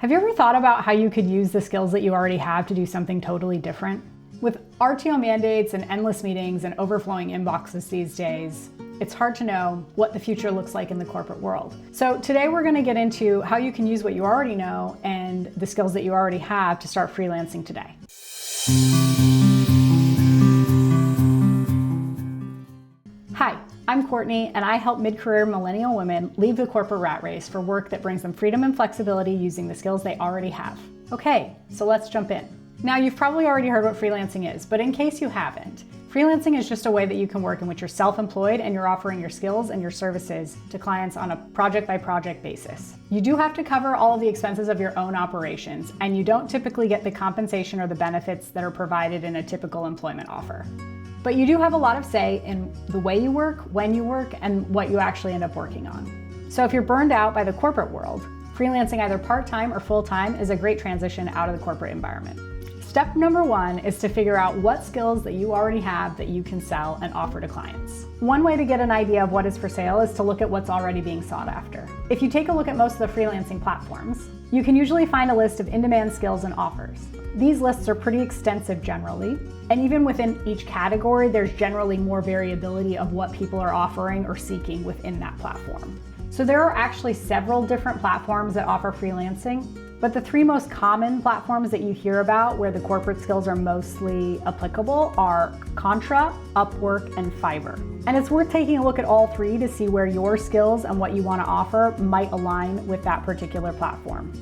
Have you ever thought about how you could use the skills that you already have to do something totally different? With RTO mandates and endless meetings and overflowing inboxes these days, it's hard to know what the future looks like in the corporate world. So today we're going to get into how you can use what you already know and the skills that you already have to start freelancing today. Hi, I'm Courtney, and I help mid-career millennial women leave the corporate rat race for work that brings them freedom and flexibility using the skills they already have. Okay, so let's jump in. Now, you've probably already heard what freelancing is, but in case you haven't, freelancing is just a way that you can work in which you're self-employed and you're offering your skills and your services to clients on a project-by-project basis. You do have to cover all of the expenses of your own operations, and you don't typically get the compensation or the benefits that are provided in a typical employment offer. But you do have a lot of say in the way you work, when you work, and what you actually end up working on. So if you're burned out by the corporate world, freelancing either part-time or full-time is a great transition out of the corporate environment. Step number one is to figure out what skills that you already have that you can sell and offer to clients. One way to get an idea of what is for sale is to look at what's already being sought after. If you take a look at most of the freelancing platforms, you can usually find a list of in-demand skills and offers. These lists are pretty extensive generally, and even within each category, there's generally more variability of what people are offering or seeking within that platform. So there are actually several different platforms that offer freelancing, but the three most common platforms that you hear about where the corporate skills are mostly applicable are Contra, Upwork, and Fiverr. And it's worth taking a look at all three to see where your skills and what you want to offer might align with that particular platform.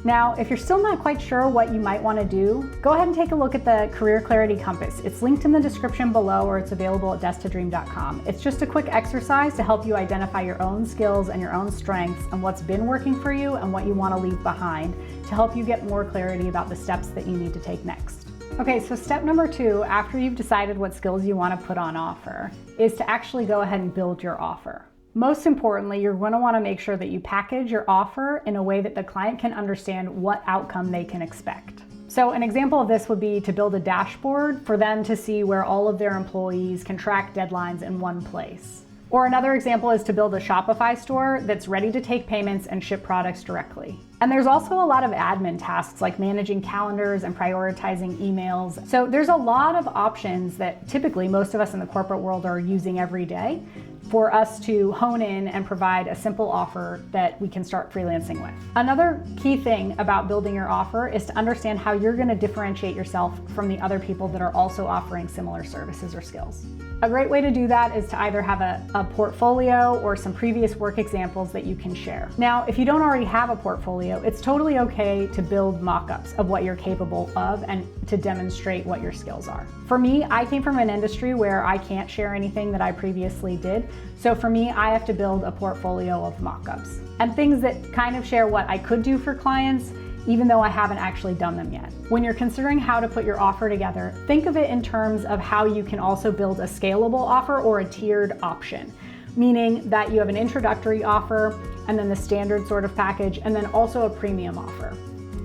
Now, if you're still not quite sure what you might want to do, go ahead and take a look at the Career Clarity Compass. It's linked in the description below, or it's available at desktodream.com. It's just a quick exercise to help you identify your own skills and your own strengths and what's been working for you and what you want to leave behind to help you get more clarity about the steps that you need to take next. Okay, so step number two, after you've decided what skills you want to put on offer, is to actually go ahead and build your offer. Most importantly, you're going to want to make sure that you package your offer in a way that the client can understand what outcome they can expect. So an example of this would be to build a dashboard for them to see where all of their employees can track deadlines in one place. Or another example is to build a Shopify store that's ready to take payments and ship products directly. And there's also a lot of admin tasks like managing calendars and prioritizing emails. So there's a lot of options that typically most of us in the corporate world are using every day for us to hone in and provide a simple offer that we can start freelancing with. Another key thing about building your offer is to understand how you're going to differentiate yourself from the other people that are also offering similar services or skills. A great way to do that is to either have a portfolio or some previous work examples that you can share. Now, if you don't already have a portfolio, it's totally okay to build mock-ups of what you're capable of and to demonstrate what your skills are. For me, I came from an industry where I can't share anything that I previously did. So for me, I have to build a portfolio of mock-ups and things that kind of share what I could do for clients, even though I haven't actually done them yet. When you're considering how to put your offer together, think of it in terms of how you can also build a scalable offer or a tiered option, meaning that you have an introductory offer and then the standard sort of package and then also a premium offer.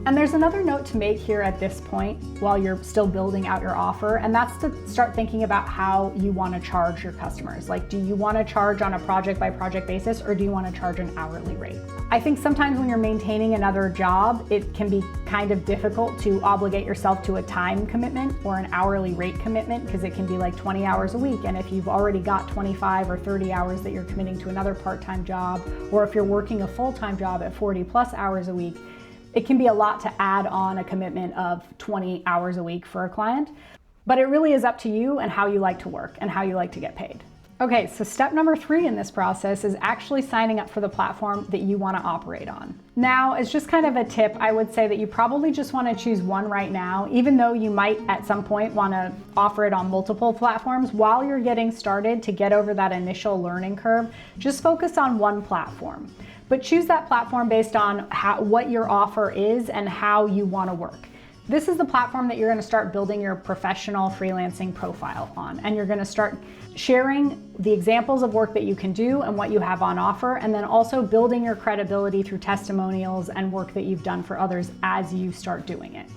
And there's another note to make here at this point while you're still building out your offer, and that's to start thinking about how you want to charge your customers. Like, do you want to charge on a project-by-project basis, or do you want to charge an hourly rate? I think sometimes when you're maintaining another job, it can be kind of difficult to obligate yourself to a time commitment or an hourly rate commitment, because it can be like 20 hours a week. And if you've already got 25 or 30 hours that you're committing to another part-time job, or if you're working a full-time job at 40 plus hours a week, it can be a lot to add on a commitment of 20 hours a week for a client, but it really is up to you and how you like to work and how you like to get paid. Okay, so step number three in this process is actually signing up for the platform that you want to operate on. Now, as just kind of a tip, I would say that you probably just want to choose one right now, even though you might at some point want to offer it on multiple platforms. While you're getting started to get over that initial learning curve, just focus on one platform. But choose that platform based on what your offer is and how you want to work. This is the platform that you're going to start building your professional freelancing profile on, and you're going to start sharing the examples of work that you can do and what you have on offer, and then also building your credibility through testimonials and work that you've done for others as you start doing it.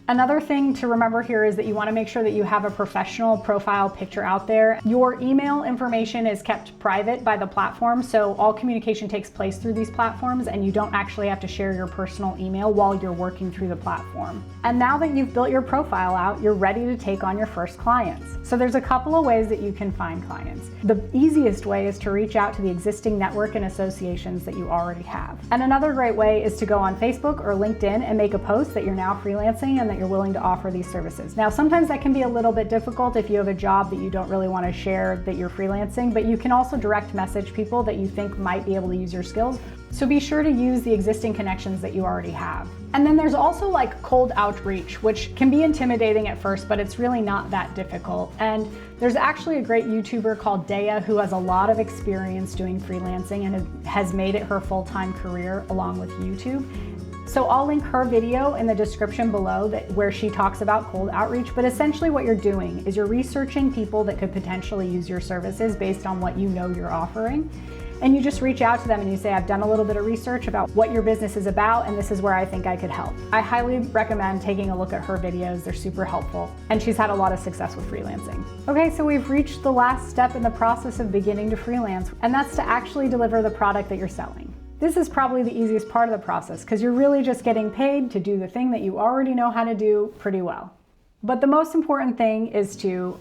Another thing to remember here is that you want to make sure that you have a professional profile picture out there. Your email information is kept private by the platform, so all communication takes place through these platforms and you don't actually have to share your personal email while you're working through the platform. And now that you've built your profile out, you're ready to take on your first clients. So there's a couple of ways that you can find clients. The easiest way is to reach out to the existing network and associations that you already have. And another great way is to go on Facebook or LinkedIn and make a post that you're now freelancing and that you're willing to offer these services. Now, sometimes that can be a little bit difficult if you have a job that you don't really want to share that you're freelancing, but you can also direct message people that you think might be able to use your skills. So be sure to use the existing connections that you already have. And then there's also like cold outreach, which can be intimidating at first, but it's really not that difficult. And there's actually a great YouTuber called Dea who has a lot of experience doing freelancing and has made it her full-time career along with YouTube. So I'll link her video in the description below where she talks about cold outreach, but essentially what you're doing is you're researching people that could potentially use your services based on what you know you're offering. And you just reach out to them and you say, I've done a little bit of research about what your business is about and this is where I think I could help. I highly recommend taking a look at her videos. They're super helpful. And she's had a lot of success with freelancing. Okay, so we've reached the last step in the process of beginning to freelance, and that's to actually deliver the product that you're selling. This is probably the easiest part of the process because you're really just getting paid to do the thing that you already know how to do pretty well. But the most important thing is to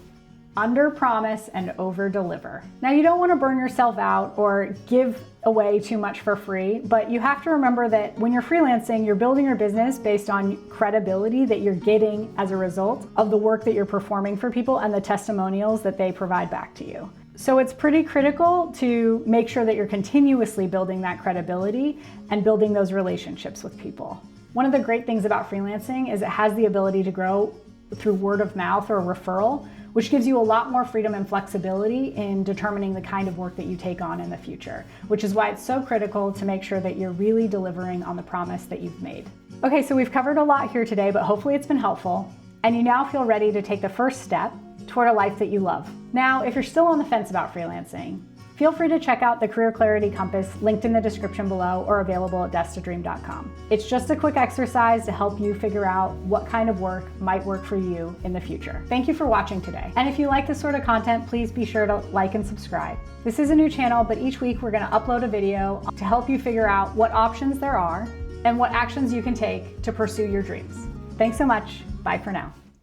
under-promise and over-deliver. Now, you don't want to burn yourself out or give away too much for free, but you have to remember that when you're freelancing, you're building your business based on credibility that you're getting as a result of the work that you're performing for people and the testimonials that they provide back to you. So it's pretty critical to make sure that you're continuously building that credibility and building those relationships with people. One of the great things about freelancing is it has the ability to grow through word of mouth or referral, which gives you a lot more freedom and flexibility in determining the kind of work that you take on in the future, which is why it's so critical to make sure that you're really delivering on the promise that you've made. Okay, so we've covered a lot here today, but hopefully it's been helpful, and you now feel ready to take the first step toward a life that you love. Now, if you're still on the fence about freelancing, feel free to check out the Career Clarity Compass linked in the description below or available at desktodream.com. It's just a quick exercise to help you figure out what kind of work might work for you in the future. Thank you for watching today. And if you like this sort of content, please be sure to like and subscribe. This is a new channel, but each week we're going to upload a video to help you figure out what options there are and what actions you can take to pursue your dreams. Thanks so much. Bye for now.